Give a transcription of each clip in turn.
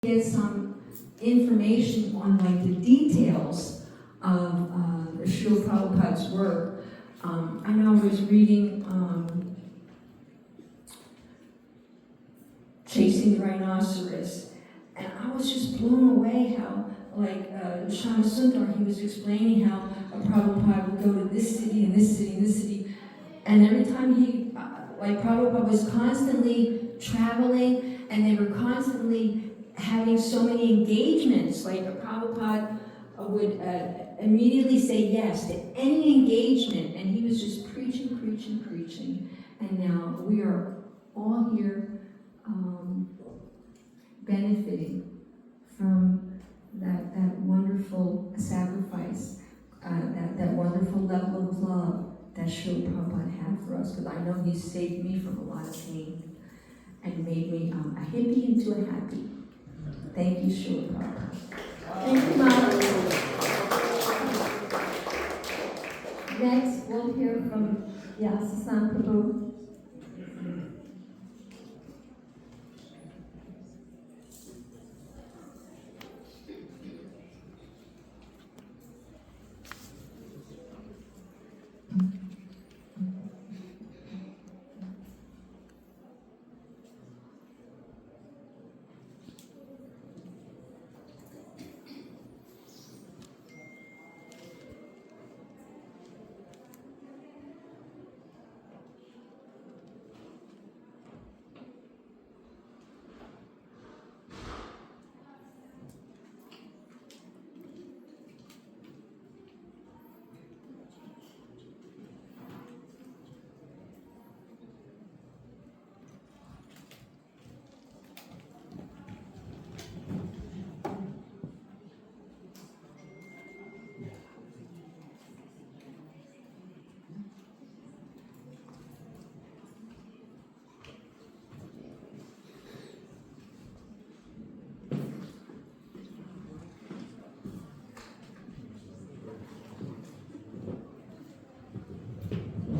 get some information on like the details of Srila Prabhupada's work. I know I was reading Chasing the Rhinoceros, and I was just blown away how, like, Shama Sundar, he was explaining how Prabhupada would go to this city and this city and this city, and every time he, like, Prabhupada was constantly traveling, and they were constantly having so many engagements. Like, Prabhupada would immediately say yes to any engagement, and he was just preaching, preaching, preaching. And now we are all here benefiting from that wonderful sacrifice, that wonderful level of love that Srila Prabhupada had for us, because I know he saved me from a lot of pain and made me a hippie into a happy. Thank you, Srila Prabhupada. Thank you, Mama. Next, we'll hear from Yasasan Prabhu.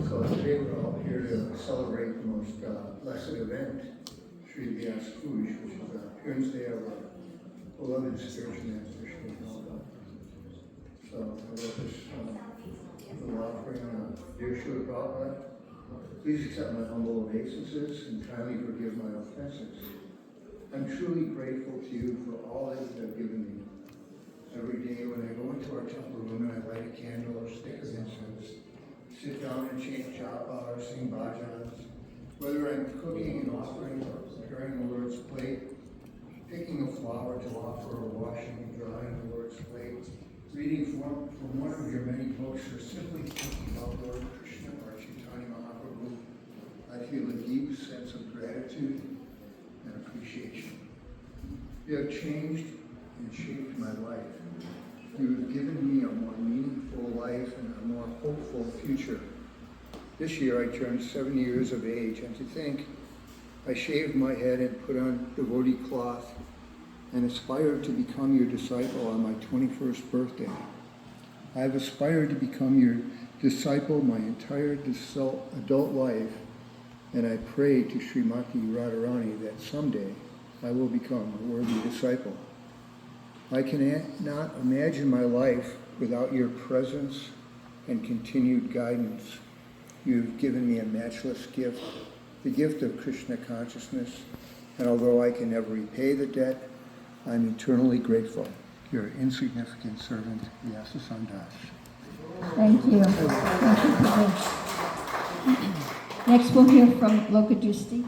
So today we're all here to celebrate the most blessed event, Sri Vyas Puja, which is the appearance day of our beloved spiritual master, Sri Prabhupada. So I wrote this little offering, dear Sri Prabhupada, please accept my humble obeisances and kindly forgive my offenses. I'm truly grateful to you for all that you have given me. Every day when I go into our temple room and I light a candle or stick of incense, sit down and chant japa or sing bhajans, whether I'm cooking and offering or preparing the Lord's plate, picking a flower to offer or washing and drying the Lord's plate, reading from one of your many books, or simply thinking about Lord Krishna or Chaitanya Mahaprabhu, I feel a deep sense of gratitude and appreciation. You have changed and shaped my life. You have given me a more meaningful life and a more hopeful future. This year I turned 7 years of age, and to think I shaved my head and put on devotee cloth and aspired to become your disciple on my 21st birthday. I have aspired to become your disciple my entire adult life, and I pray to Srimati Radharani that someday I will become a worthy disciple. I cannot imagine my life without your presence and continued guidance. You've given me a matchless gift, the gift of Krishna consciousness, and although I can never repay the debt, I'm eternally grateful. Your insignificant servant, Yasasan Das. Thank you. Thank you. Next, we'll hear from Lokadristi.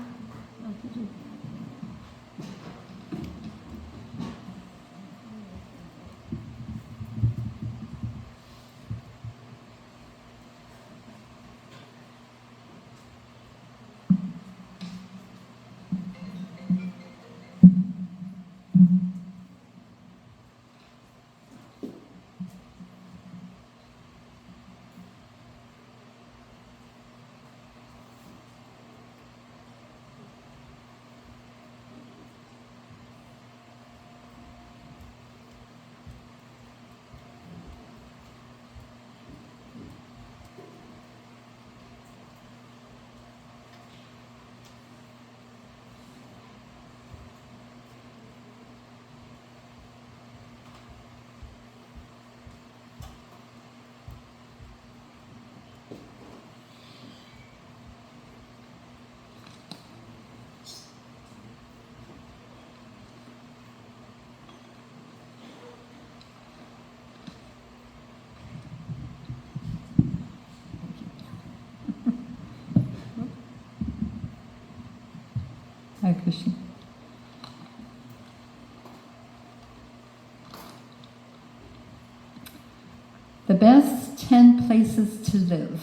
The best 10 places to live.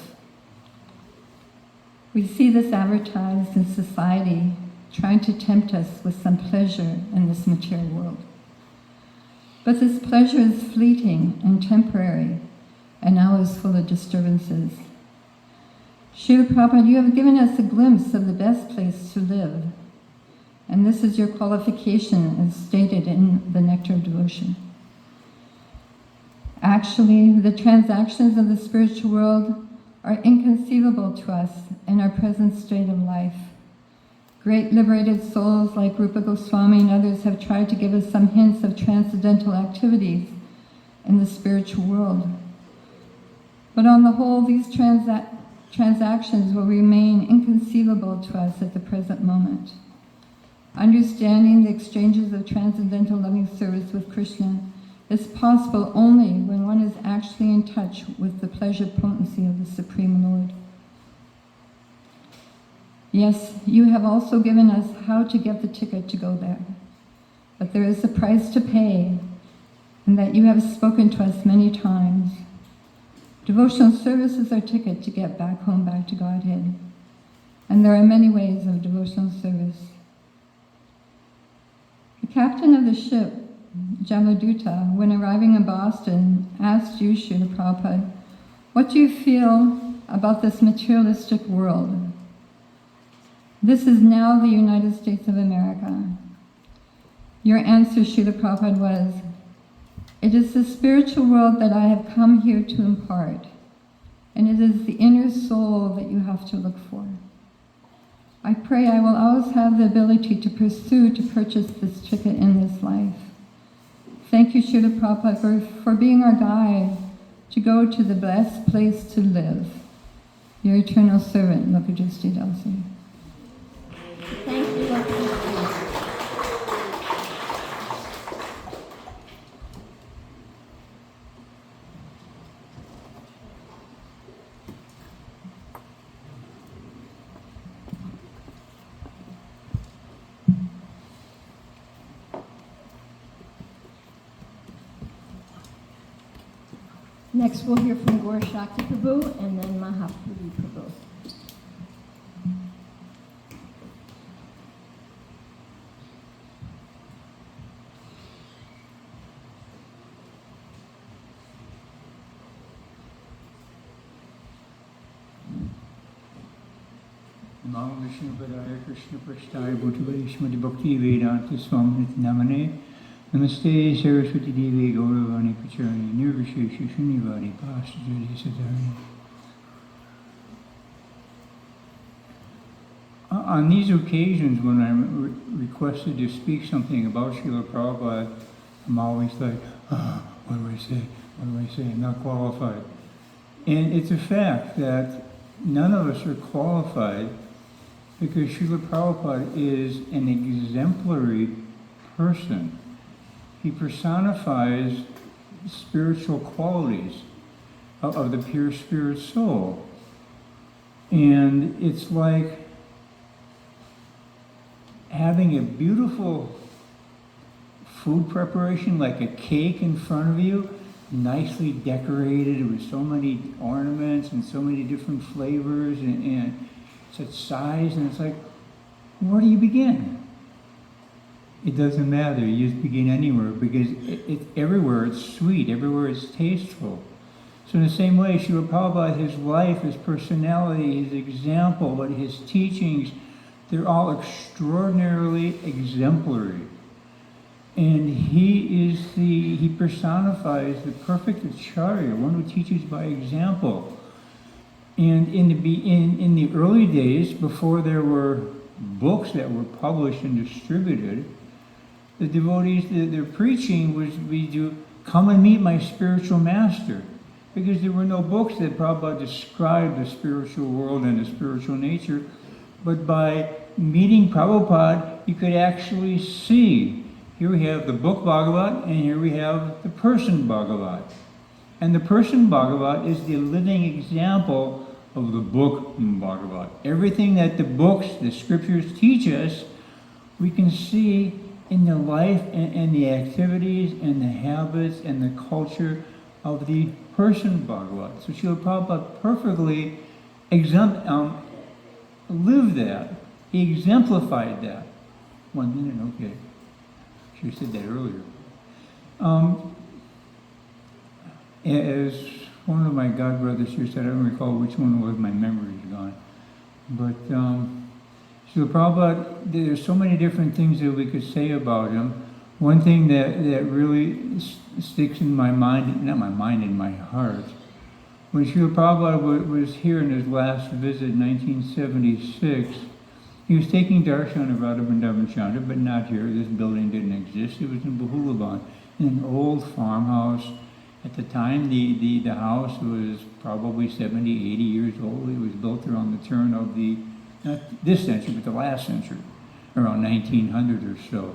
We see this advertised in society, trying to tempt us with some pleasure in this material world. But this pleasure is fleeting and temporary, and now is full of disturbances. Srila Prabhupada, you have given us a glimpse of the best place to live, and this is your qualification as stated in the Nectar of Devotion. Actually, the transactions of the spiritual world are inconceivable to us in our present state of life. Great liberated souls like Rupa Goswami and others have tried to give us some hints of transcendental activities in the spiritual world. But on the whole, these transactions will remain inconceivable to us at the present moment. Understanding the exchanges of transcendental loving service with Krishna is possible only when one is actually in touch with the pleasure potency of the Supreme Lord. Yes, you have also given us how to get the ticket to go there, but there is a price to pay, and that you have spoken to us many times. Devotional service is our ticket to get back home, back to Godhead, and there are many ways of devotional service. The captain of the ship, Jaladuta, when arriving in Boston, asked you, Srila Prabhupada, what do you feel about this materialistic world? This is now the United States of America. Your answer, Srila Prabhupada, was, it is the spiritual world that I have come here to impart, and it is the inner soul that you have to look for. I pray I will always have the ability to pursue to purchase this ticket in this life. Thank you, Srila Prabhupada, for being our guide to go to the best place to live. Your eternal servant, Lokajusti Dasi. Thank you, Lokajusti. Next we'll hear from Gaur Shakti Prabhu and then Mahaprabhu Prabhu. Namo Vishnu Padaya Krishna Prasthaya Bhutavai Srimati Bhaktivedanta Swami Namane Namaste Saraswati Devi Gauravani Pacharani Nirvishesha Shunyavadi Pastajati Sadarani. On these occasions when I'm requested to speak something about Srila Prabhupada, I'm always like, what do I say? What do I say? I'm not qualified. And it's a fact that none of us are qualified because Srila Prabhupada is an exemplary person. He personifies spiritual qualities of the pure spirit soul. And it's like having a beautiful food preparation, like a cake in front of you, nicely decorated with so many ornaments and so many different flavors and such size, and it's like, where do you begin? It doesn't matter, you just begin anywhere because it's everywhere it's sweet, everywhere it's tasteful. So in the same way, Srila Prabhupada, his life, his personality, his example, but his teachings, they're all extraordinarily exemplary. And he personifies the perfect acharya, one who teaches by example. And in the early days, before there were books that were published and distributed, the devotees, their preaching was to come and meet my spiritual master. Because there were no books that Prabhupada described the spiritual world and the spiritual nature. But by meeting Prabhupada, you could actually see. Here we have the book Bhagavat, and here we have the person Bhagavat. And the person Bhagavat is the living example of the book Bhagavat. Everything that the books, the scriptures teach us, we can see in the life and the activities and the habits and the culture of the person Bhagavat. So Srila Prabhupada perfectly lived that. He exemplified that. 1 minute, okay. Should have said that earlier. As one of my godbrothers here said, I don't recall which one it was, my memory is gone. But Srila Prabhupada, there's so many different things that we could say about him. One thing that really sticks in my mind, not my mind, in my heart, when Srila Prabhupada was here in his last visit in 1976, he was taking darshan of Radha Vrindavan Chandra, but not here. This building didn't exist. It was in Bahulavan, in an old farmhouse. At the time, the house was probably 70, 80 years old. It was built around the turn of the, not this century, but the last century, around 1900 or so.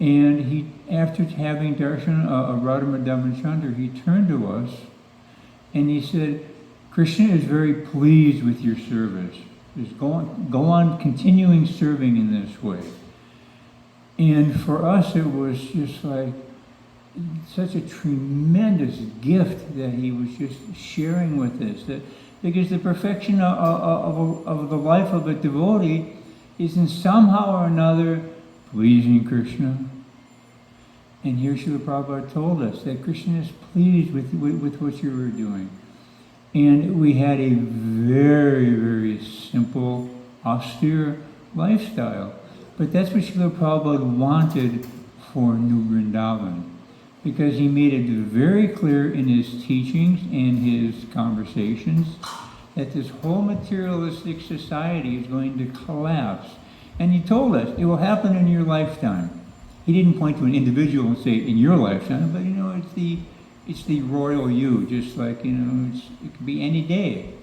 And he, after having darshan of Radha Vrindavan Chandra, he turned to us and he said, Krishna is very pleased with your service. Just go on continuing serving in this way. And for us, it was just like such a tremendous gift that he was just sharing with us. That because the perfection of the life of a devotee is in somehow or another pleasing Krishna. And here Srila Prabhupada told us that Krishna is pleased with what you were doing. And we had a very, very simple, austere lifestyle. But that's what Srila Prabhupada wanted for New Vrindavan. Because he made it very clear in his teachings and his conversations that this whole materialistic society is going to collapse. And he told us it will happen in your lifetime. He didn't point to an individual and say in your lifetime, but it's the royal you, just like, it could be any day.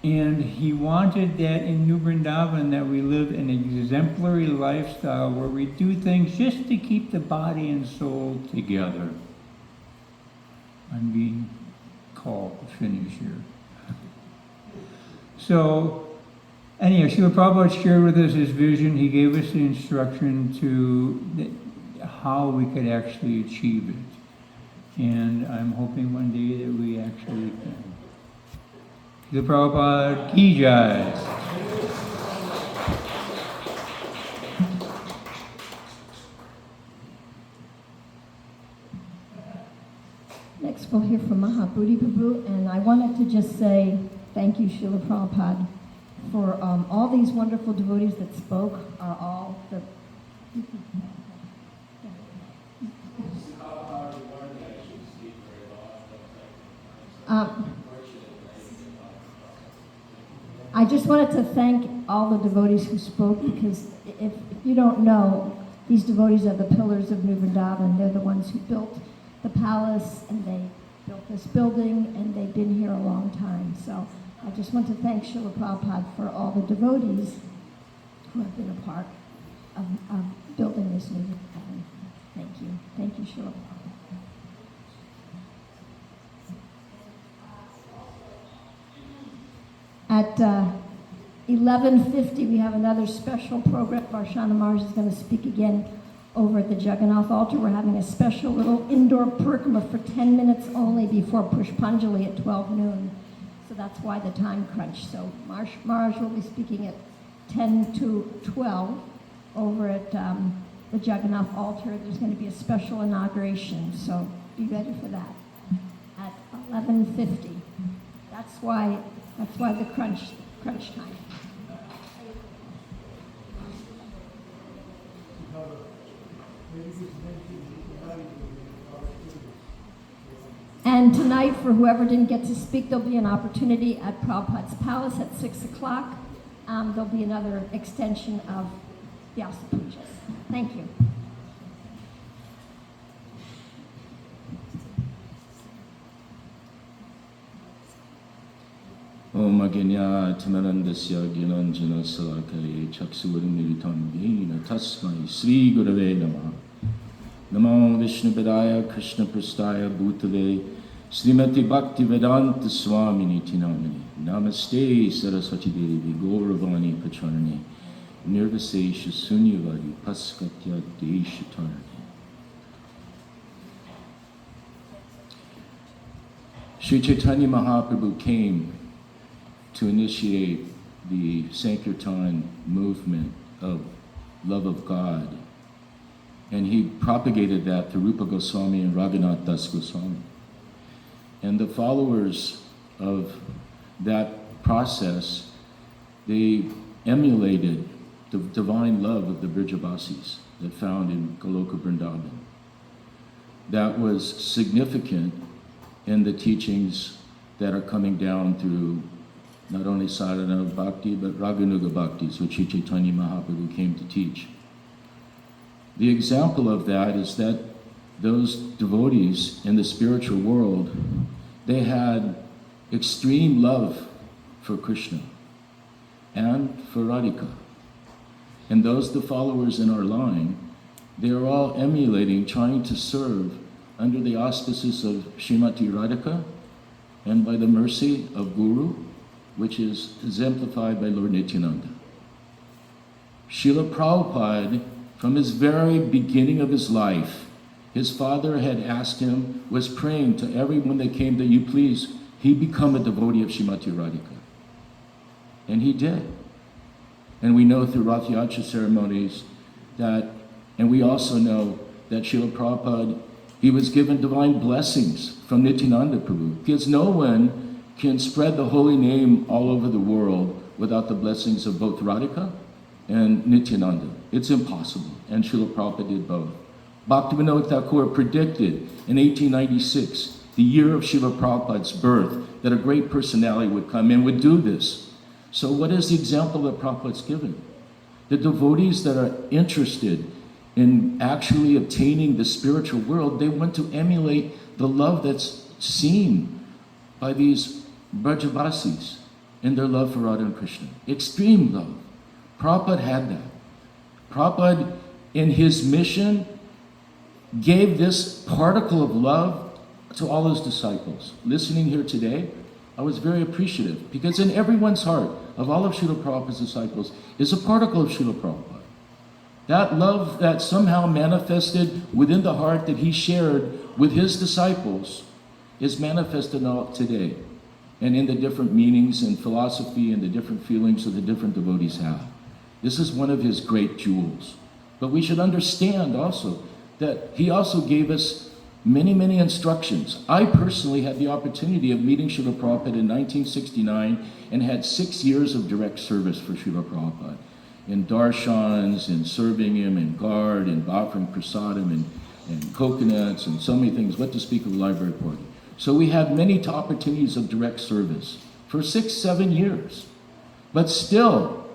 And he wanted that in New Vrindavan that we live an exemplary lifestyle where we do things just to keep the body and soul together. I'm being called to finish here. So, anyhow, Srila Prabhupada shared with us his vision. He gave us the instruction to how we could actually achieve it. And I'm hoping one day that we actually can. The Prabhupada Ki Jai. Next, we'll hear from Mahabodhi Prabhu, and I wanted to just say thank you, Srila Prabhupada, for all these wonderful devotees that spoke are all the... I just wanted to thank all the devotees who spoke, because if you don't know, these devotees are the pillars of New Vrindavan. They're the ones who built the palace, and they built this building, and they've been here a long time. So I just want to thank Srila Prabhupada for all the devotees who have been a part of building this New Vrindavan. Thank you. Thank you, Srila Prabhupada. At 11:50, we have another special program. Varshana Mars is going to speak again over at the Jagannath altar. We're having a special little indoor parikrama for 10 minutes only before Pushpanjali at 12 noon. So that's why the time crunch. So Maharaj will be speaking at 10 to 12 over at the Jagannath altar. There's going to be a special inauguration, so be ready for that at 11:50. That's why the crunch time. And tonight, for whoever didn't get to speak, there'll be an opportunity at Prabhupada's Palace at 6 o'clock. There'll be another extension of the Vyasa Pujas. Thank you. Om Agnya Tamarandasya Gyananjana Salakaya Chaksuvarimilitam Yena Tasmai Sri Gurave Namaha. Namo Vishnu Padaya Krishna Prastaya Bhutale Srimati Bhaktivedanta Swami Nitinamani. Namaste Saraswati Devi Gauravani Pacharani Nirvasesha Sunyavari Paskatya Deshatarani. Sri Chaitanya Mahaprabhu came to initiate the Sankirtan movement of love of God. And he propagated that through Rupa Goswami and Raghunath Das Goswami. And the followers of that process, they emulated the divine love of the Brijabasis that found in Goloka Vrindavan. That was significant in the teachings that are coming down through not only sadhana bhakti, but raganuga bhaktis, which Sri Chaitanya Mahaprabhu came to teach. The example of that is that those devotees in the spiritual world, they had extreme love for Krishna and for Radhika. And those, the followers in our line, they are all emulating, trying to serve under the auspices of Srimati Radhika and by the mercy of Guru, which is exemplified by Lord Nityananda. Srila Prabhupada, from his very beginning of his life, his father had asked him, was praying to everyone that came, that you please, he become a devotee of Srimati Radhika. And he did. And we know through Rath Yatra ceremonies that, and we also know that Srila Prabhupada, he was given divine blessings from Nityananda Prabhu, because no one can spread the holy name all over the world without the blessings of both Radhika and Nityananda. It's impossible, and Srila Prabhupada did both. Bhaktivedanta Thakur predicted in 1896, the year of Srila Prabhupada's birth, that a great personality would come and would do this. So what is the example that Prabhupada's given? The devotees that are interested in actually obtaining the spiritual world, they want to emulate the love that's seen by these Brajavasis in their love for Radha and Krishna. Extreme love. Prabhupada had that. Prabhupada, in his mission, gave this particle of love to all his disciples. Listening here today, I was very appreciative, because in everyone's heart, of all of Srila Prabhupada's disciples, is a particle of Srila Prabhupada. That love that somehow manifested within the heart that he shared with his disciples is manifested out today, and in the different meanings and philosophy and the different feelings that the different devotees have. This is one of his great jewels. But we should understand also that he also gave us many, many instructions. I personally had the opportunity of meeting Srila Prabhupada in 1969 and had 6 years of direct service for Srila Prabhupada, in darshans, in serving him, in guard, in offering prasadam, and coconuts, and so many things, what to speak of the library party. So we had many opportunities of direct service for 6-7 years. But still,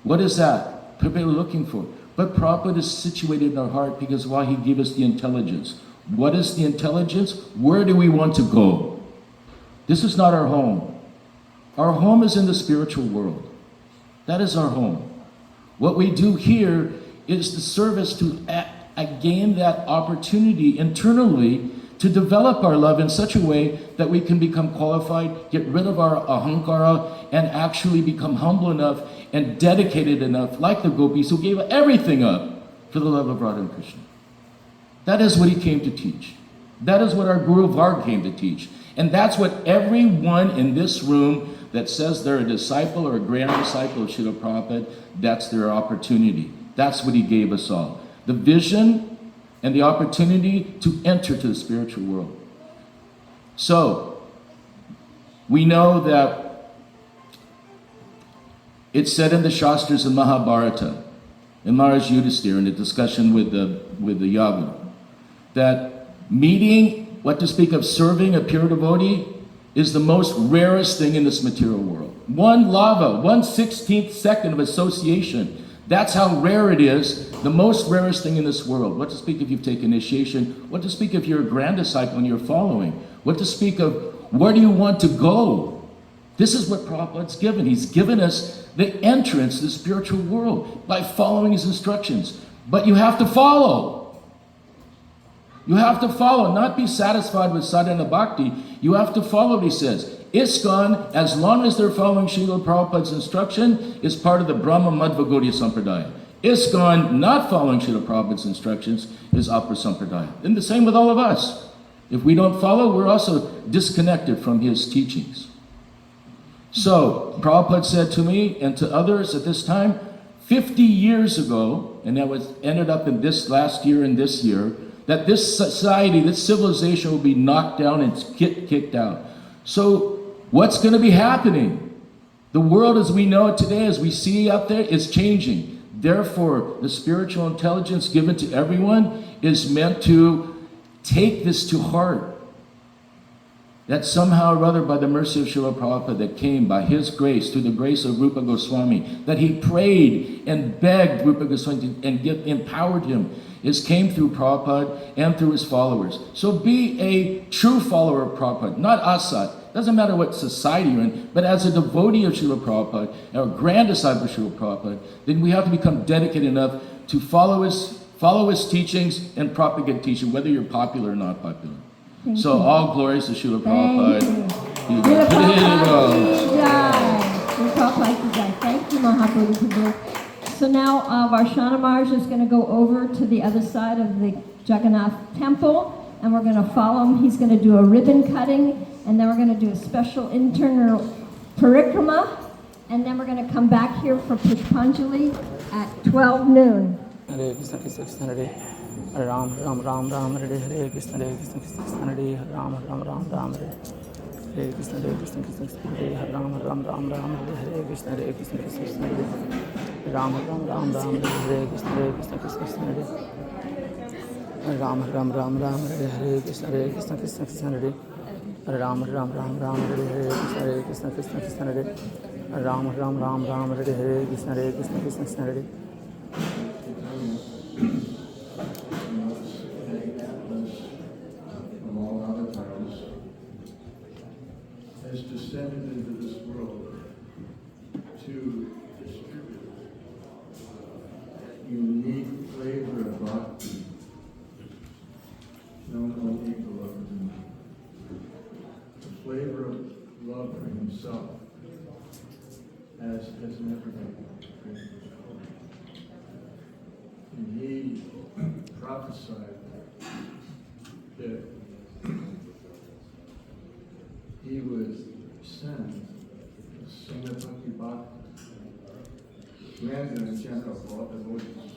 what is that? People are looking for. But Prabhupada is situated in our heart, because why? He gave us the intelligence. What is the intelligence? Where do we want to go? This is not our home. Our home is in the spiritual world. That is our home. What we do here is the service to gain that opportunity internally to develop our love in such a way that we can become qualified, get rid of our ahankara, and actually become humble enough and dedicated enough, like the gopis who gave everything up for the love of Radha and Krishna. That is what he came to teach. That is what our Guru Varg came to teach. And that's what everyone in this room that says they're a disciple or a grand disciple of Srila Prabhupada, that's their opportunity. That's what he gave us all. The vision and the opportunity to enter to the spiritual world. So, we know that it's said in the Shastras in Mahabharata, in Maharaj Yudhisthira, in the discussion with the Yavana, that meeting, what to speak of serving a pure devotee, is the most rarest thing in this material world. One lava, 1/16th second of association. That's how rare it is, the most rarest thing in this world. What to speak if you've taken initiation, what to speak if you're a grand disciple and you're following, what to speak of where do you want to go. This is what Prabhupada's given. He's given us the entrance to the spiritual world by following his instructions. But you have to follow. You have to follow, not be satisfied with sadhana bhakti. You have to follow what he says. ISKCON, as long as they're following Srila Prabhupada's instruction, is part of the Brahma Madhva Gaudiya Sampradaya. ISKCON, not following Srila Prabhupada's instructions, is Apra Sampradaya. And the same with all of us. If we don't follow, we're also disconnected from his teachings. So, Prabhupada said to me and to others at this time, 50 years ago, and that was ended up in this last year and this year, that this society, this civilization will be knocked down and kicked out. So, what's going to be happening? The world as we know it today, as we see out there, is changing. Therefore, the spiritual intelligence given to everyone is meant to take this to heart. That somehow or other, by the mercy of Srila Prabhupada, that came by his grace, through the grace of Rupa Goswami, that he prayed and begged Rupa Goswami and empowered him, came through Prabhupada and through his followers. So be a true follower of Prabhupada, not asat. Doesn't matter what society you're in, but as a devotee of Srila Prabhupada, or a grand disciple of Srila Prabhupada, then we have to become dedicated enough to follow his teachings and propagate teaching, whether you're popular or not popular. Thank So you. all glories to Srila Thank Prabhupada. you. Srila Prabhupada ki jai. Srila Prabhupada ki jai. Thank you, Mahaprabhu Prabhu. So now Varshana Maharaj is going to go over to the other side of the Jagannath temple, and we're going to follow him. He's going to do a ribbon cutting, and then we're going to do a special internal parikrama, and then we're going to come back here for Pushpanjali at 12 noon. Hare Krishna Krishna Krishna Hare Hare Ram Ram Ram Ram Hare Hare Krishna Krishna Krishna Hare Hare Ram Ram Ram Ram Hare Krishna Krishna Krishna Hare Hare Ram Ram Ram Ram Hare Krishna Krishna Krishna Hare Ram Ram Ram Ram Hare Krishna Krishna Krishna Hare Ram Ram Ram Ram Hare Krishna Krishna Krishna Hare Ram Ram Ram Ram Hare Krishna Krishna Krishna Hare Ram Ram Ram Ram Hare Krishna Krishna Hare From all avatars has descended into this world to distribute that unique flavor of bhakti known only to lovers. The flavor of love for himself has never been experienced before. And he prophesied that he would send Srimad Bhakti Bhakti, commander in general of all devotees,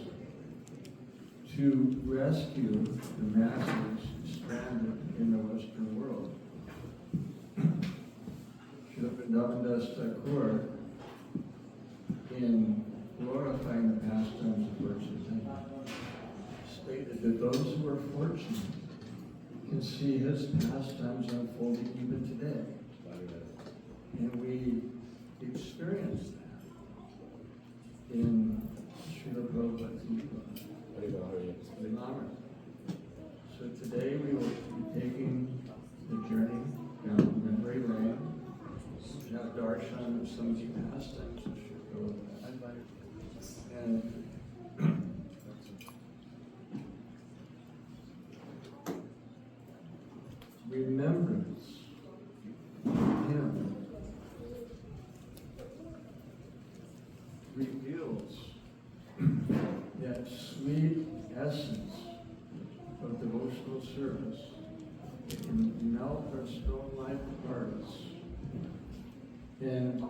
to rescue the masses stranded in the Western world. Srila Vrindavan Das Thakur, in glorifying the pastimes of Lord Chaitanya, stated that those who are fortunate can see his pastimes unfolding even today. And we experience that in Srila Prabhupada's Limamrita. So today we will be taking the journey down memory lane, have darshan of some of the pastimes of Srila Prabhupada. And remembrance of him reveals that sweet essence of devotional service that can melt our stone-like hearts and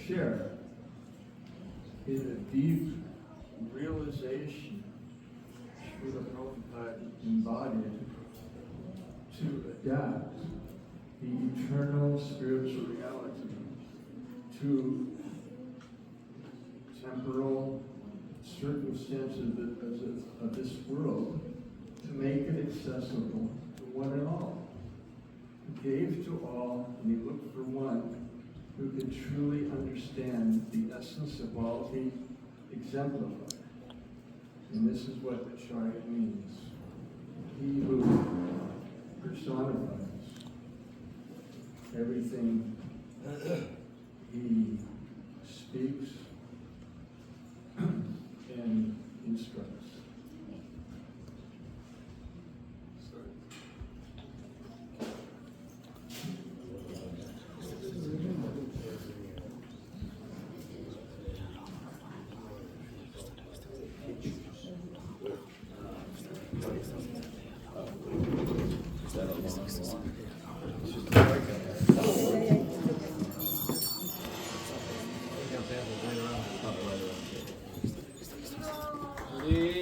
share in a deep realization Srila Prabhupada embodied to adapt the eternal spiritual reality to temporal circumstances of this world, to make it accessible to one and all. He gave to all, and he looked for one who could truly understand the essence of all he exemplified. And this is what Acharya means. He who personifies everything he speaks and instructs.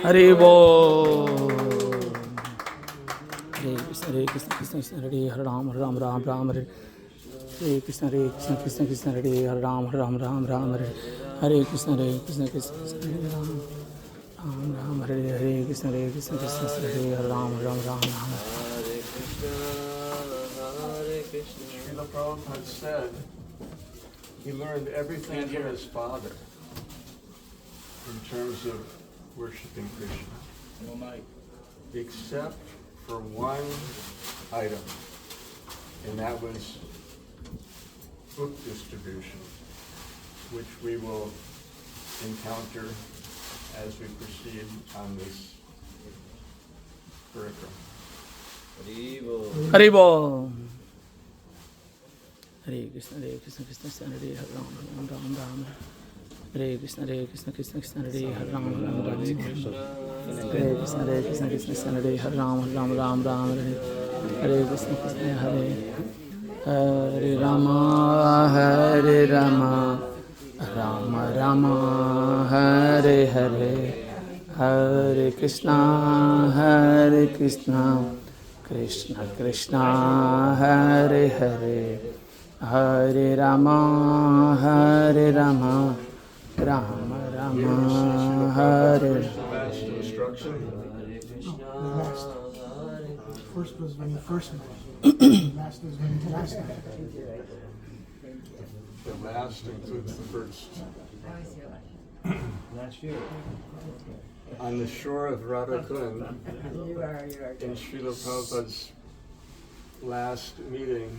Hari Bol. Hare Krishna, Krishna Krishna, Hare Ram, Ram Ram, Ram Hare. Hare Krishna, Krishna Krishna, Hare Ram, Ram Ram, Ram Hare. Hare Krishna, Krishna Krishna, Hare Ram, Ram Ram Hare. Hare Krishna, Krishna Krishna, Hare Ram, Ram Ram, Ram Hare. Srila Prabhupada said he learned everything from his father in terms of worshiping Krishna, except for one item, and that was book distribution, which we will encounter as we proceed on this curriculum. Hari Bol. Hare Krishna, Krishna Krishna, Hare Ram, Ram Ram, Ram Hare. Hare Krishna, Krishna Krishna, Hare Ram, Ram Ram, Hare Krishna, Krishna Krishna, Hare Ram, Ram Ram, Ram Hare. Hare Krishna, Krishna Hare Hare Rama, Hare Rama, Rama Rama, Hare Hare. Hare Krishna, Krishna Krishna, Hare Hare. Hare Rama, Hare Rama, Rama Rama, Hare. Last instruction. First was when he first met. The last was when he last met. The last includes the first. On the shore of Radhakund, in Srila Prabhupada's last meeting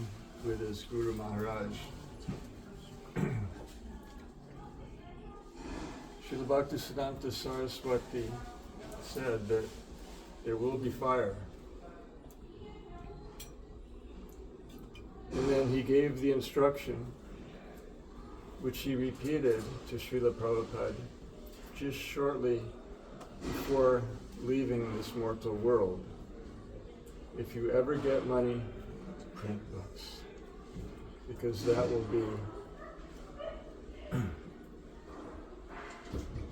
with his Guru Maharaj, Srila Bhaktivedanta Saraswati said that there will be fire. And then he gave the instruction, which he repeated to Srila Prabhupada just shortly before leaving this mortal world. If you ever get money, print books, because that will be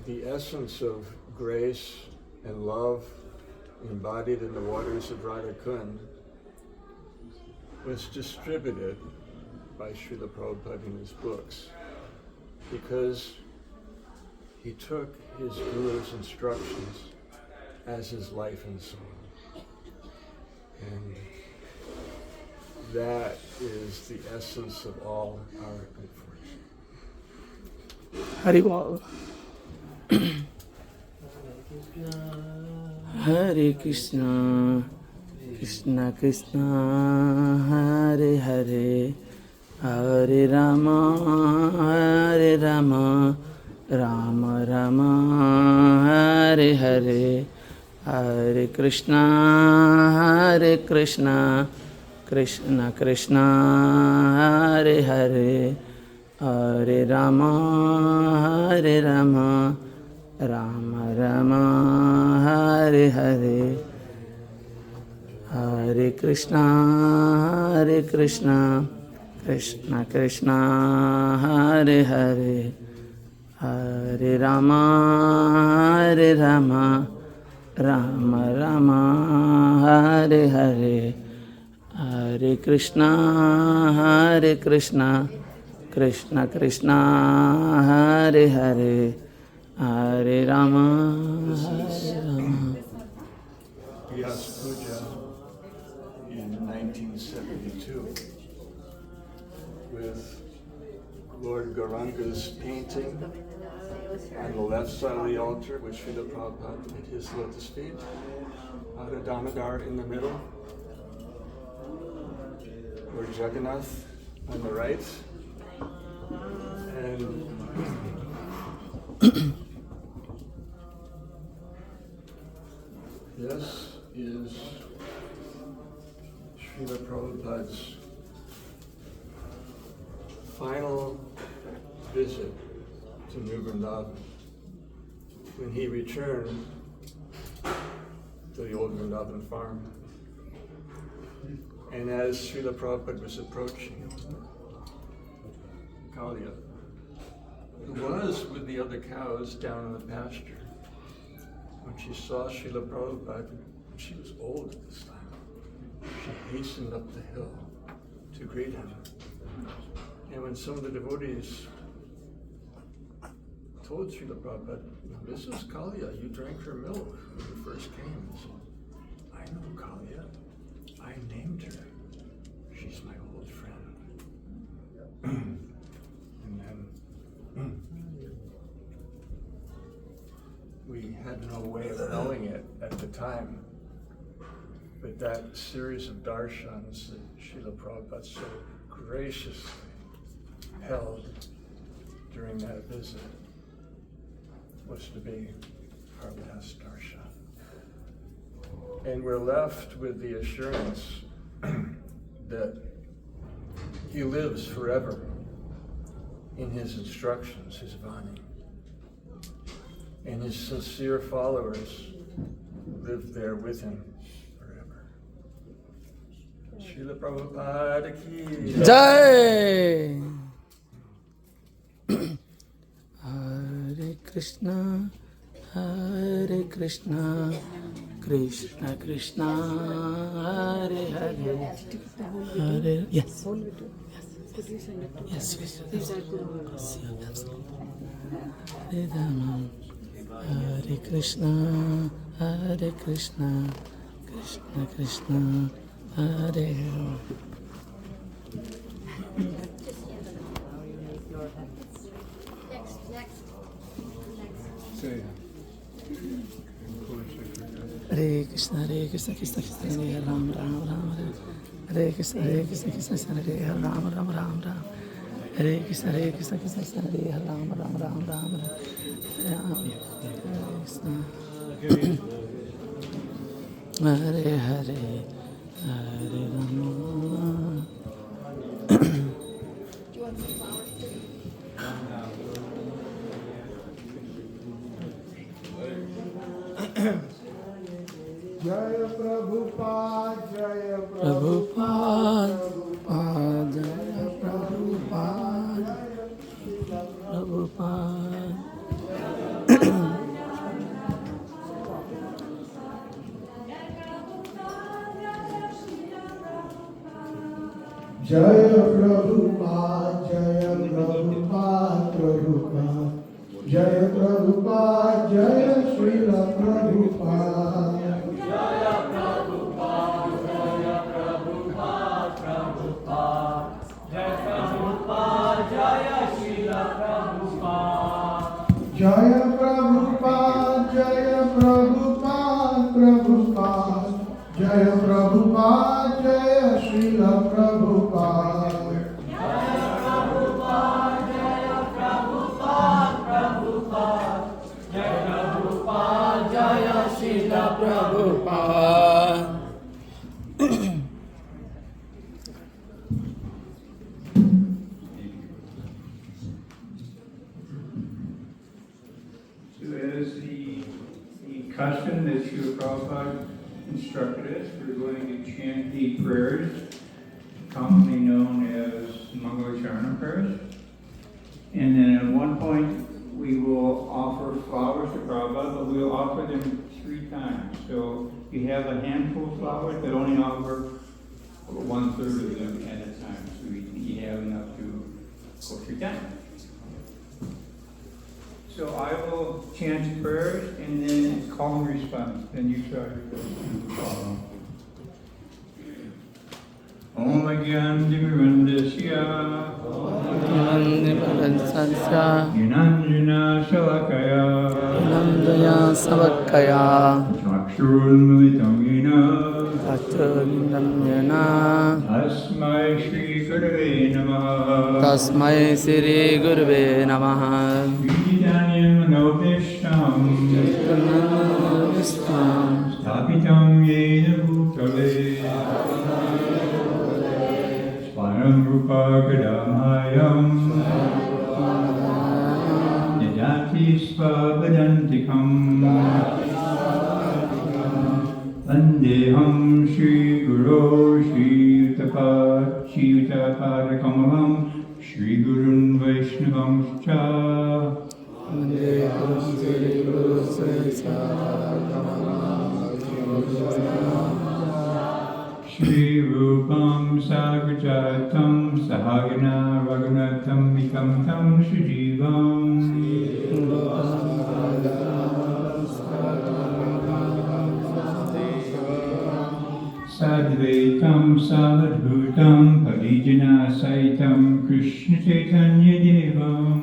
the essence of grace and love embodied in the waters of Radhakund was distributed by Srila Prabhupada in his books, because he took his Guru's instructions as his life and soul. And that is the essence of all our good fortune. Hari Bol. Hare Krishna, Krishna Krishna, Hare Hare. Hare Rama, Hare Rama, Rama Rama, Hare Hare. Hare Krishna, Krishna Krishna, Hare Hare. Hare Rama, Hare Rama, Rama Rama, Hare Hare. Hare Krishna, Krishna Krishna, Hare Hare. Hare Rama, Rama Rama, Hare Hare. Hare Krishna, Krishna Krishna, Hare Hare. Hare Rama, Hare Rama. Vyas Puja in 1972 with Lord Gauranga's painting on the left side of the altar with Srila Prabhupada at his lotus feet, Radha Damodar in the middle, Lord Jagannath on the right, and this is Srila Prabhupada's final visit to New Vrindavan when he returned to the old Vrindavan farm. And as Srila Prabhupada was approaching Kalia, who was with the other cows down in the pasture, when she saw Srila Prabhupada, she was old at this time, she hastened up the hill to greet him. And when some of the devotees told Srila Prabhupada, this is Kalia, you drank her milk when you first came. He said, I know Kalia, I named her. She's my old friend. And then we had no way of knowing it at the time, but that series of darshans that Srila Prabhupada so graciously held during that visit was to be our last darshan. And we're left with the assurance that he lives forever in his instructions, his Vani. And his sincere followers live there with him forever. Srila Prabhupada ki Jai! Hare Krishna, Krishna Krishna, Hare Hare, Hare. Yes. Yes. Absolutely. Hare Rama, Hare Krishna, Krishna Krishna, Hare Hare. Hare Krishna, Krishna Krishna, Hare Ram, Hare. Hare Krishna, Krishna, Hare Ram, Ram. Hare Krishna, Krishna Krishna, Hare Ram, Ram. Hare Hare, Hare Rama. Jaya Prabhupada, Jaya Prabhupada, Jaya Prabhupada, Prabhupada. Jaya Prabhupada, Jaya Prabhupada, Prabhupada. Jaya Prabhupada, Jaya Srila Prabhupada. Jaya Prabhupada, Jaya Prabhupada, Prabhupada. Jaya Prabhupada, Jaya Srila Prabhupada. Jaya Prabhupada, Jaya Prabhupada, Prabhupada. Jaya Prabhupada, Jaya Srila Prabhupada. Prabhupada. So as the custom that Srila Prabhupada instructed us, we're going to chant the prayers, commonly known as Mangalacharna prayers. And then at one point, we will offer flowers to Prabhupada, but we'll offer them 3 times. So you have a handful of flowers, but only offer 1/3 of them at a time. So you have enough to go 3 times. So I will chant prayers and then call and response. Then you start to follow. Om Agyan Dimirandasya Yunanjana Shalakaya Nandaya Savakaya Chakshurul Militam Yena Tattva Tasmai Shri Gurave Namaha Tasmai Sri Gurve Namaha Vidanyam Manobishtam Stapitam Yena Bhutale Svanam Rupa Gadamayam Nidati Svavadantikam Vandeham Shri Guru Shri Utapada Kamalam Shri Gurun Vaishnavam Cha Vande Guru Sri Guru Shri Rupam Sagrajatam Sahagana Raghunatham Vikam Tam Sujivam Sadvaitam Saladhutam Parijana Saitam Krishna Chaitanya Devam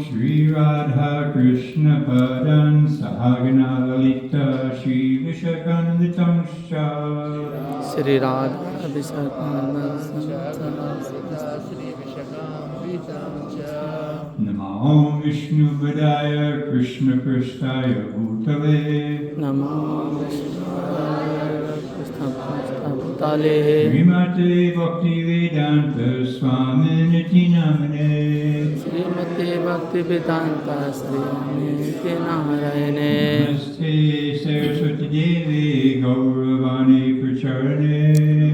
Shri Radha Krishna Padan Sahagana Lalita Shri Vishakanavitam Shah Sri Radha Namo Vishnu Padaya Krishna Prasthaya Bhutale Namo Bhutale Srimate Bhaktivedanta Swami Niti Namane Srimate Bhaktivedanta Srimati Narayane Namaste Saraswati Devi Gauravani Pracharane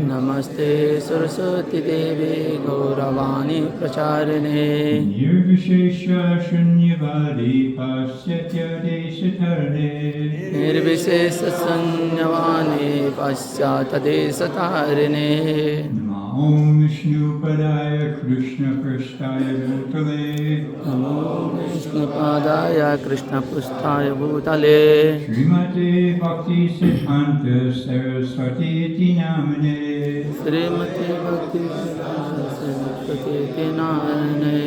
Namaste Saraswati Devi Gauravani Pracharane Nirvishesha Shunyavadi Pasyatya Deshatarane Nirvishesha Sanyavani Pasyata Desatarine Namo Vishnu Padaya Krishna Prasthaya Bhutale Namo Vishnu Padaya Krishna Prasthaya Bhutale Srimate Bhakti Siddhanta Saraswati Iti Namane Srimati Bhaktivedanta Saraswati Narayane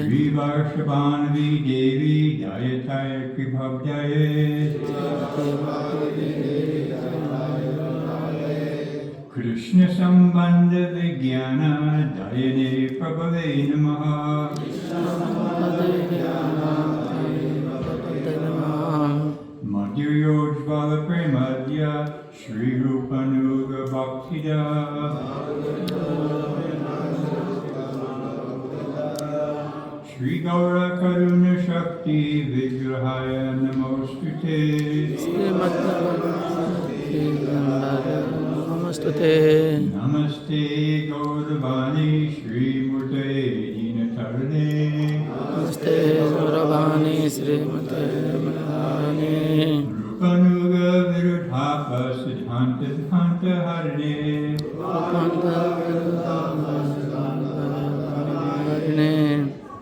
Sri Varshabhanavi Devi Dayataya Kribhavdaye Krishna Sambandha Vijnana Dayane Prabhave Namaha Madhya Yojvala Premadya Shri Rupanuga Bhaktida Shri Gaura Karuna Shakti Vigrahaya Namostute Namastute Namaste Gauravani Shri Murte Dinatarne Namaste Gauravani Srimate Madhani Rupanuga Virudhapa Siddhanta Siddhanta Harne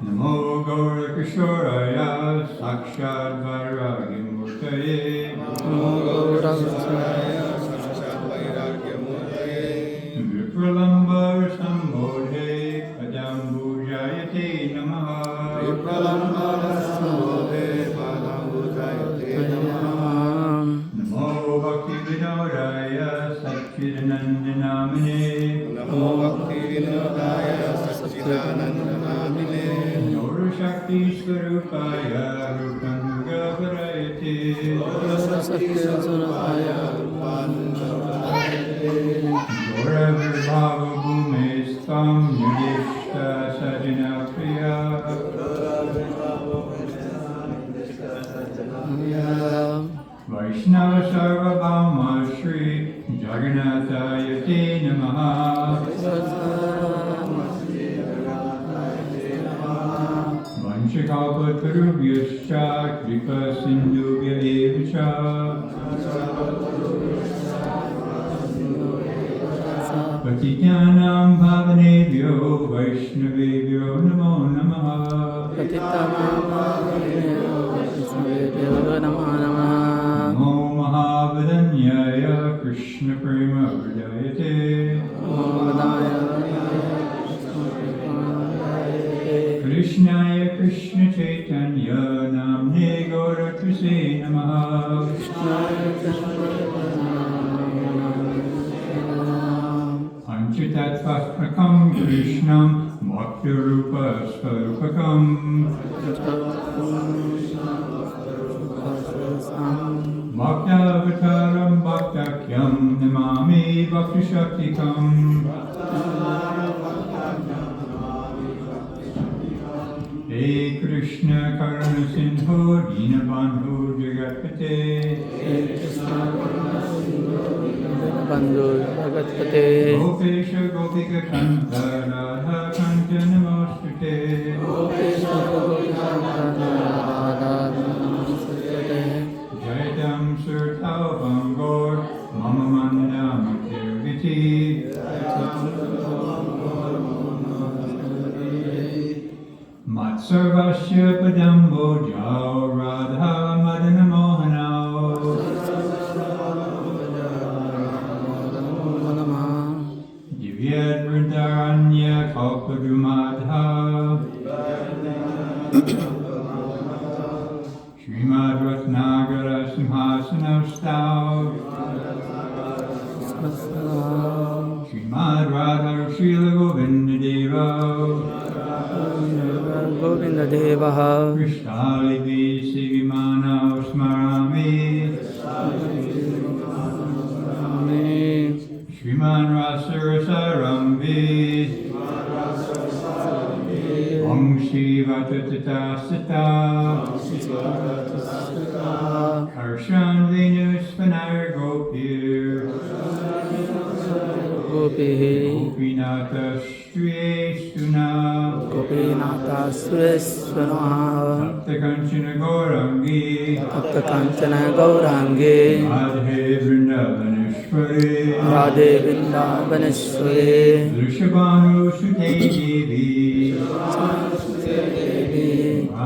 Namo Gaura Kishoraya Sakshad Vairagya Murtaye Vipralambar Sambodhe Padambujayate Namaha Namo Bhakti Vinodaya Satchidanandinamine Nora Shakti Swarupaya Rupanuga Varayate Gora Virbhava Bhume Stam Yudhishta Sajana Priya Vaishnava Sarvabhauma Shri Jagannatha Te Namaha Vanchakalpatarubhyascha Kripa Sindhubhya Eva Cha Patitanam Bhavanebhyo Vaishnavebhyo Namo Namaha Namo Mahavadanyaya Krishna Prema Hridayate Krishnaya Krishna Chaitanya Namne Gauratase Namaha Panchatattvasmakam Krishnam Bhaktirupa Swarupakam Bhaktavataram Bhaktakyam Namami Bhakti Shaktikam Hey Krishna Krishna Karuna Sindhu Dinabandhu Jagatpate Bandhu Jagatpate Gopesha Gopika Kanta Radha Kanta Namostute Jaitam Surtau Bangor Mama Manda Matirviti Matsarvasya Padambo Jao Radha Madana Mohanao Divyad Vrindaranya Kalpadumadha Srimad Ratnagara Simhasanastau Srimad Radha Srila Govinda Deva Govinda Devaha Krishnalivi Sivimanao Smarami Sriman Rasarasaramvi Om Shiva Tatata Sita Harshan Venus Vinayar Gopir Gopihi Gopinata Striyestuna Gopinata Suresvana Bhakta Kanchana Gaurangi Bhakta Kanchana Gaurangi Radhe Vrindavaneshwari Radhe Vrindavaneshwari Vrishabhanu Sute Devi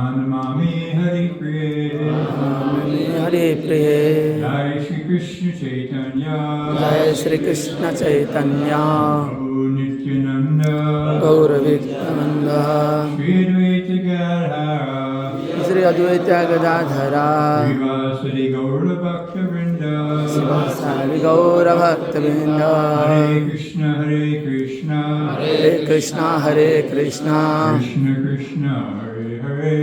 Anamami Hari Priya Hare Priya Jai Shri Krishna Chaitanya Jai Shri Krishna Chaitanya Prabhu Nityananda Gauravitananda Shri Advaita Gadadhara Shri Advaita Gadadhara Srivasadi Gaura Bhakta Vrinda Sivasari Gaura Bhaktavinda Hare Krishna Hare Krishna Hare Krishna Hare Krishna Krishna Krishna Hare Hare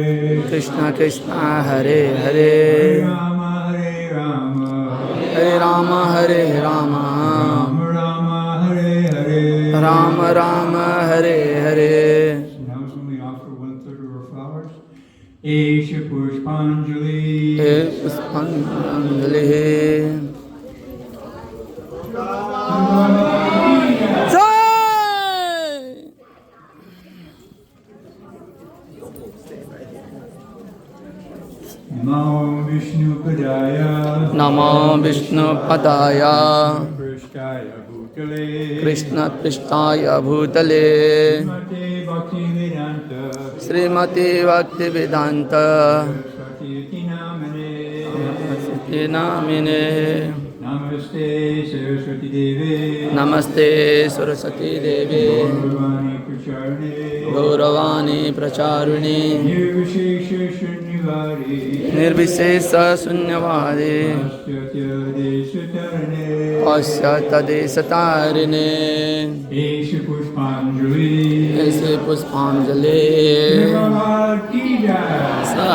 Krishna Krishna Hare Hare Hare Rama Hare Rama Hare Rama Hare Rama Rama Rama Hare Hare Rama Rama Hare Hare Now when we offer 1/3 of our flowers Esha Pushpanjali He Puspanjali Jai Namo Vishnu Padaya Namo Vishnu Padaya Krishnaya Bhutale Krishna Prishtaya Bhutale Srimate Bhaktivedanta Srimati Bhaktivedanta Saraswati Namane Namine Namaste Saraswati Devi Namaste Saraswati Devi Gauravani Pracharne Gauravani Pracharuni Nirvishesha Shunyavadi Nirvishesa Sunyavadi Paschatya Desatarane Paschatya Desatarine Esha Pushpanjali Aise Puspanjali Prabhupada Ki Jai Sa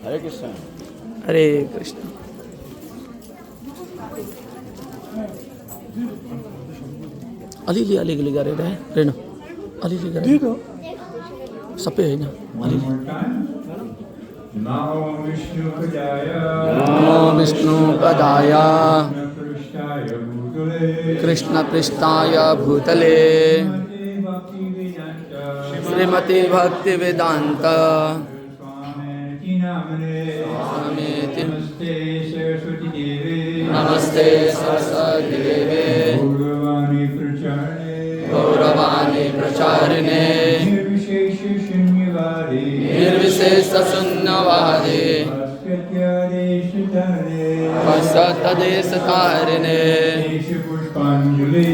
Hare Krishna. Hare Krishna अलिअलि गरेर rain अलिअलि गरेर सबै होइन अलिअलि Namo Vishnu Padaya नमो विष्णुपदाय Krishnaya Bhutale कृष्णपृष्ठाय भूतले श्रीमती भक्तिवेदान्त स्वामीति नमस्ते सरस्वती देवे गौरवाणी प्रचारिणे निर्विशेष शून्यवादी पश्चादेश तारिणे पुष्पांजलि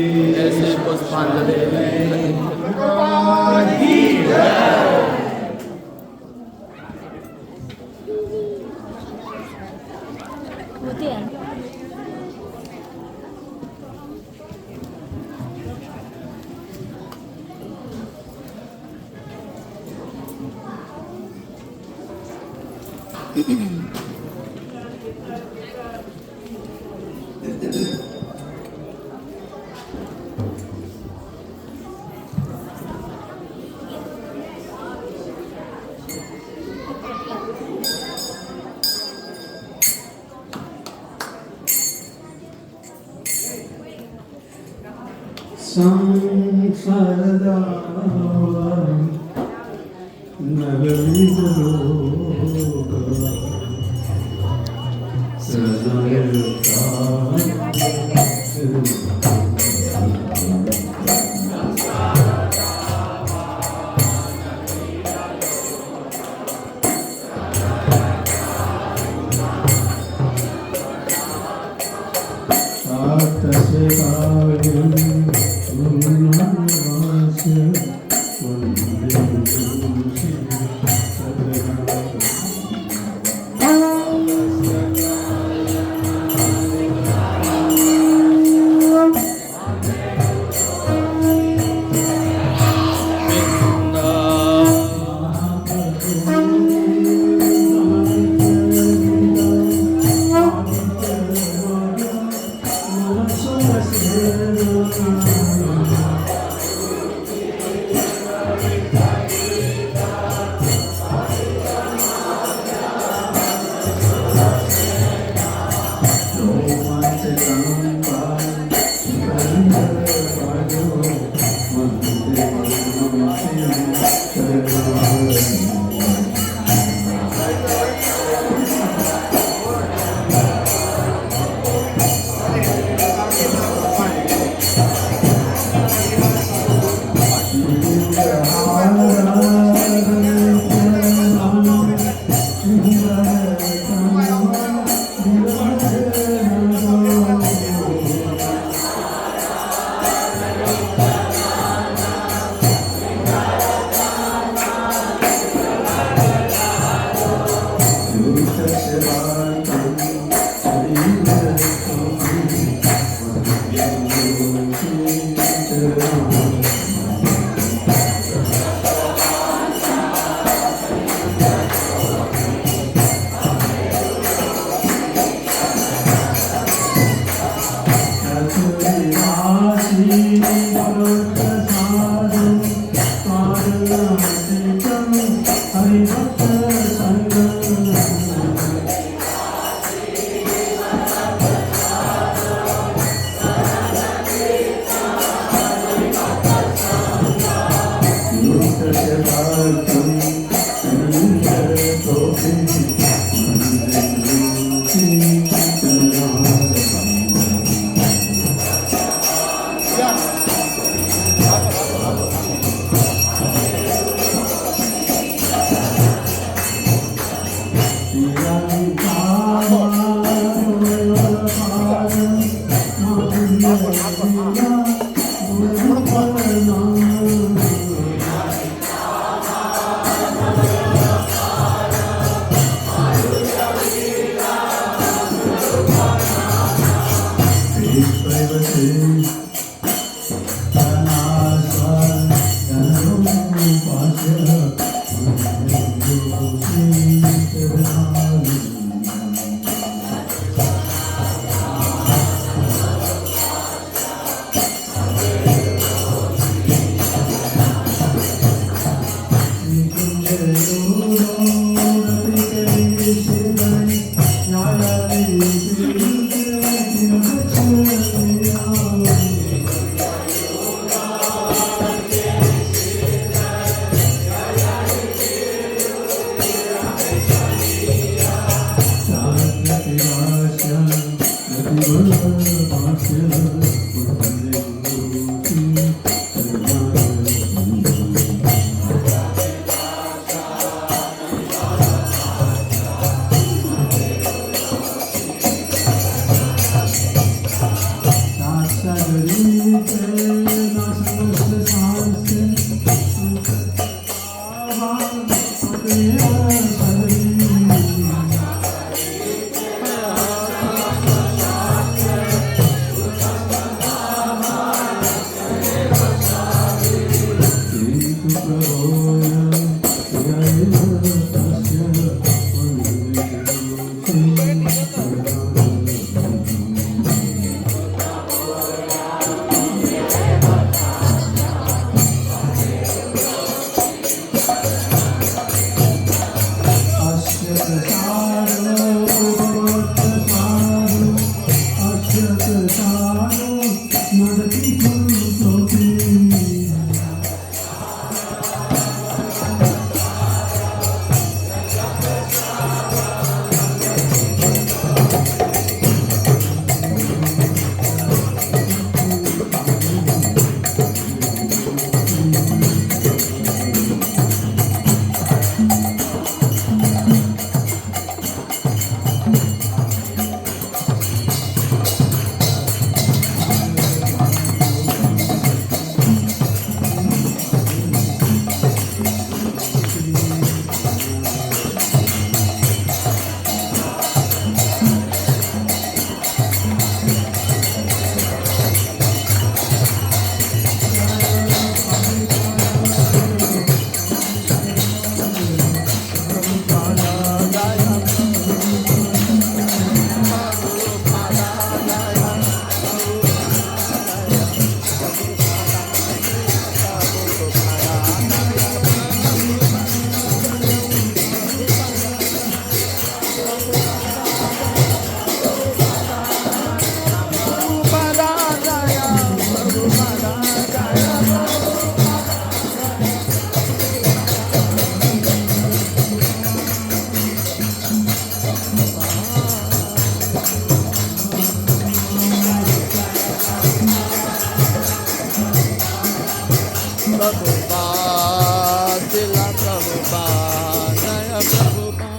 Prabhupada, Srila Prabhupada, Jaya Prabhupada.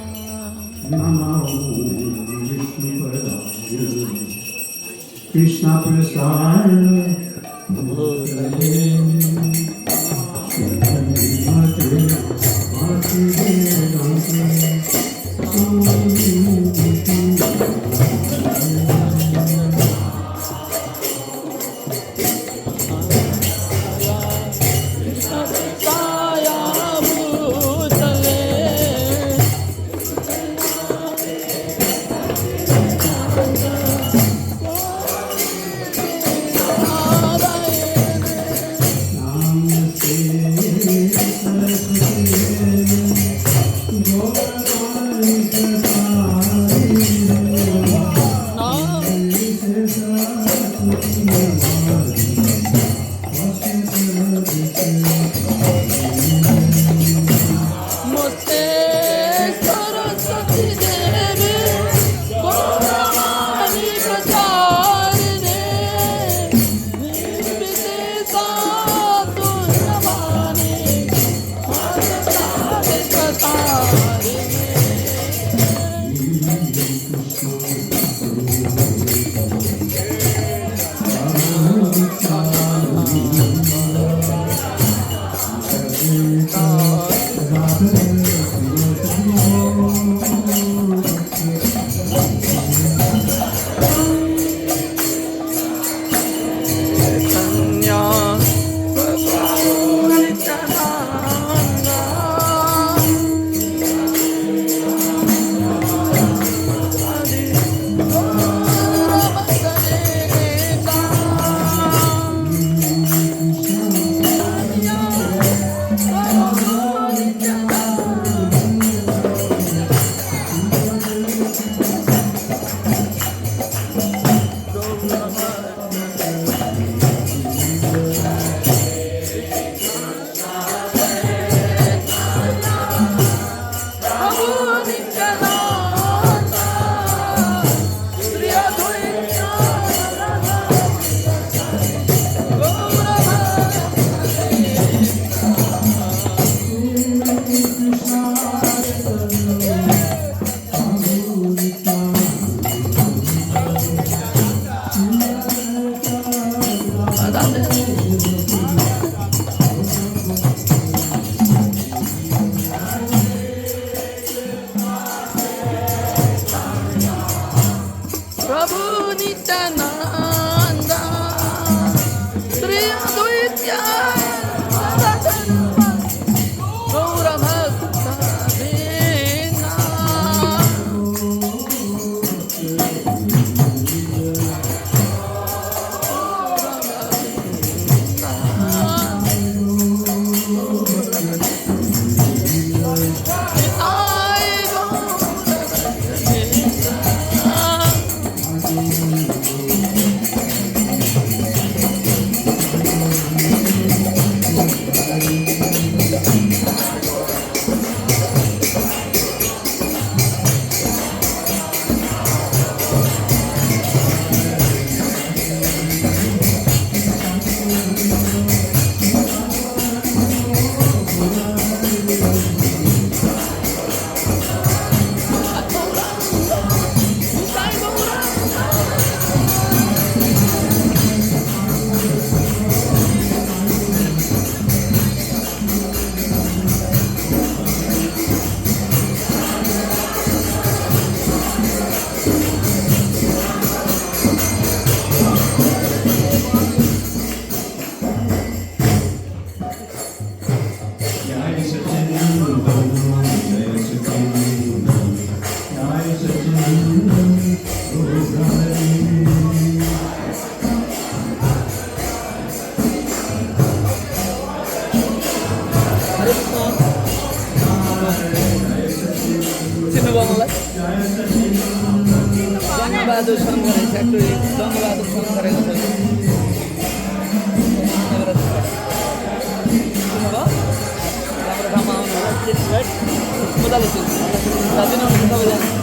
Krishna Prasad बहादुर शङ्कर फ्याक्ट्री जङ्गबहादुर शङ्कर गरेको छ राम्रो ठाउँमा आउनु राइट मजाले छु दार्जिलिङ सबैजना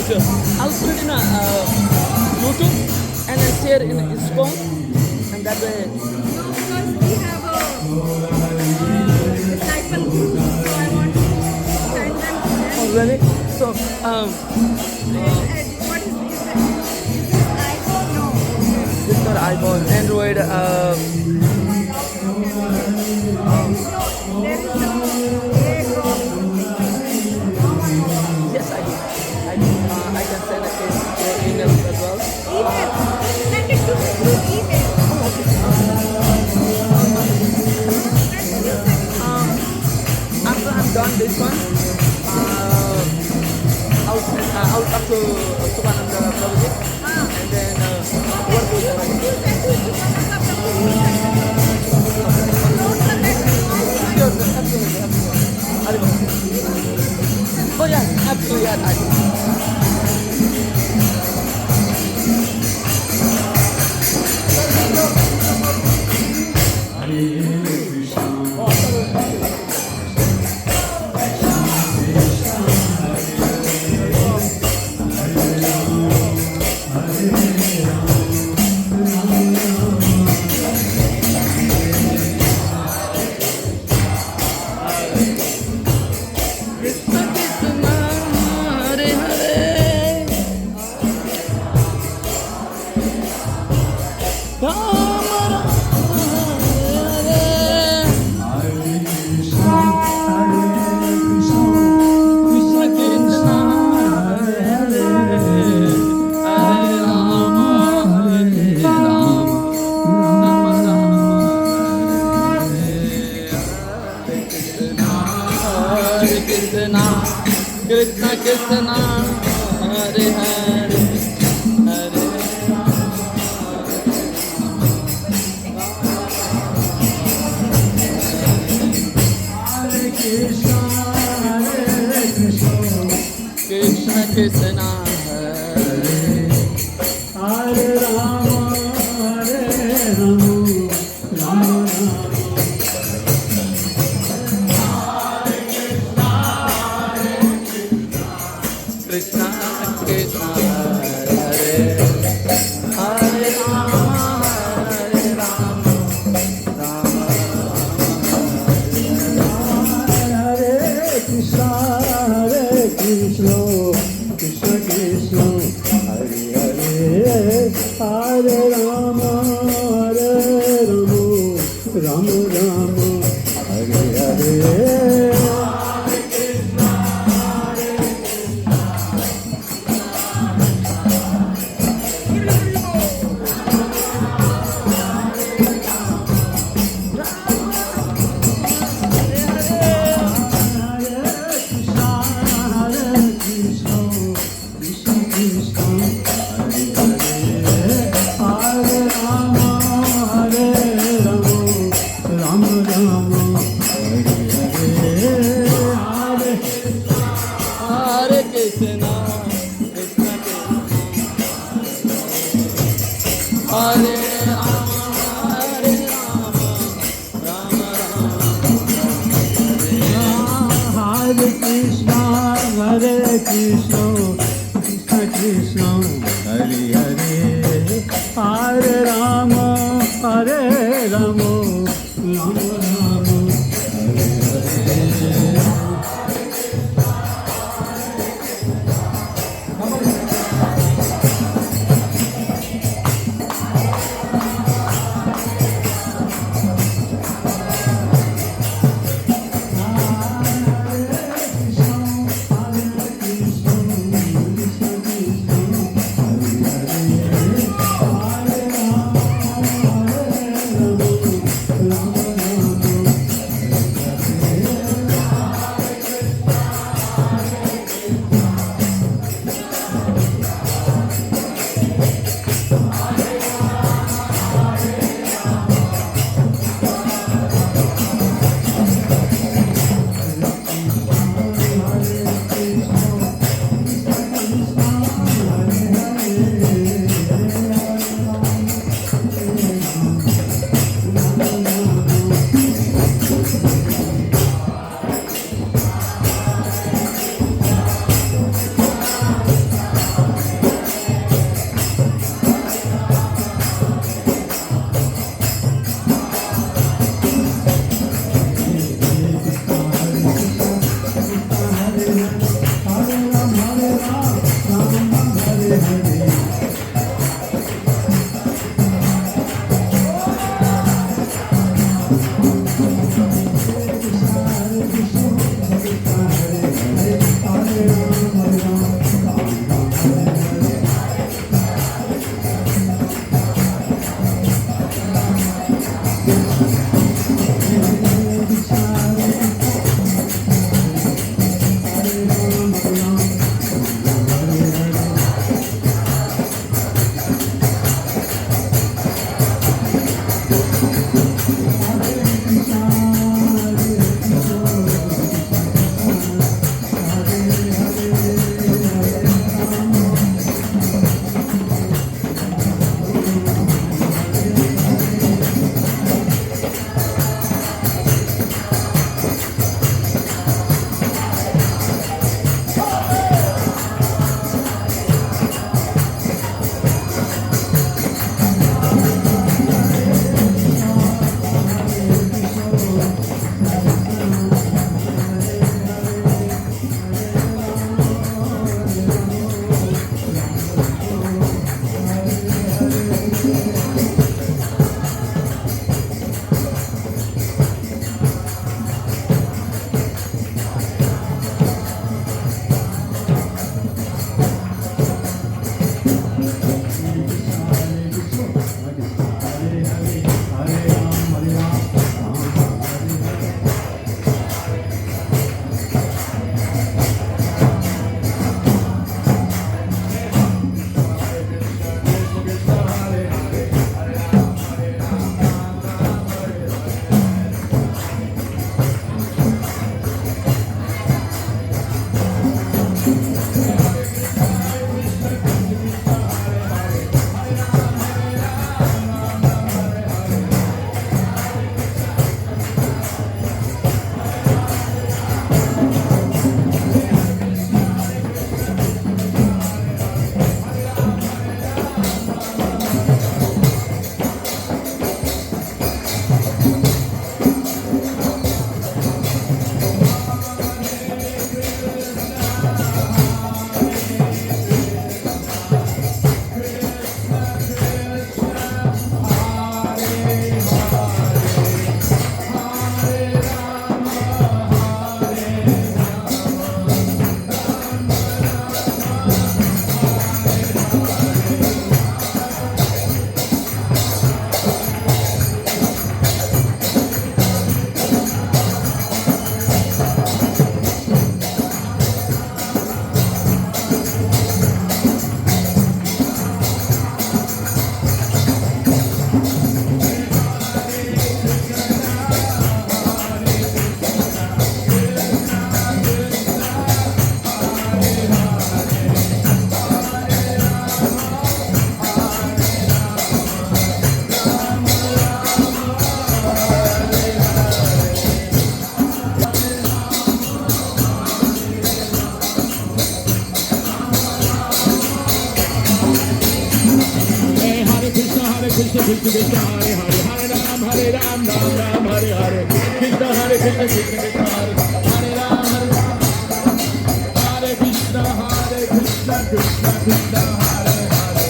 sure. I'll put it in a Bluetooth and then share in his phone, and that way. No, because we have a disciple group, so I want to send them to them. Oh, really? So, What is this iPhone? No. this is not iPhone, Android. There is no airdrop. Yes, I do. I can send it in your email as well. Email. Send it to me through email. After I'm done this one, I'll talk to Subananda Prabhuji, and then work with them. Sure, absolutely. Oh yeah, absolutely. Yeah, Krishna Krishna Hare Hare Hare Krishna Krishna Hare Rama, Hare Rama, Rama Rama. Krishna Krishna Hare Hare Rama Hare Rama Rama Hare Krishna, Hare Krishna, Krishna Krishna, Hare Hare, Hare Rama, Hare Rama, Rama Rama, Hare Hare. Hare Krishna Krishna Krishna Hare Rama Hare Rama Rama Rama Hare Krishna, Hare Krishna, Krishna Krishna, Hare Hare, Hare Rama, Hare Rama, Rama Rama, Hare Hare. Hare Krishna Krishna Krishna Hare Hare Hare Ram Ram Ram Hare Hare Krishna Hare Krishna Krishna Krishna Hare Ram Hare Krishna Krishna Krishna Hare Hare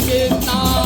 Krishna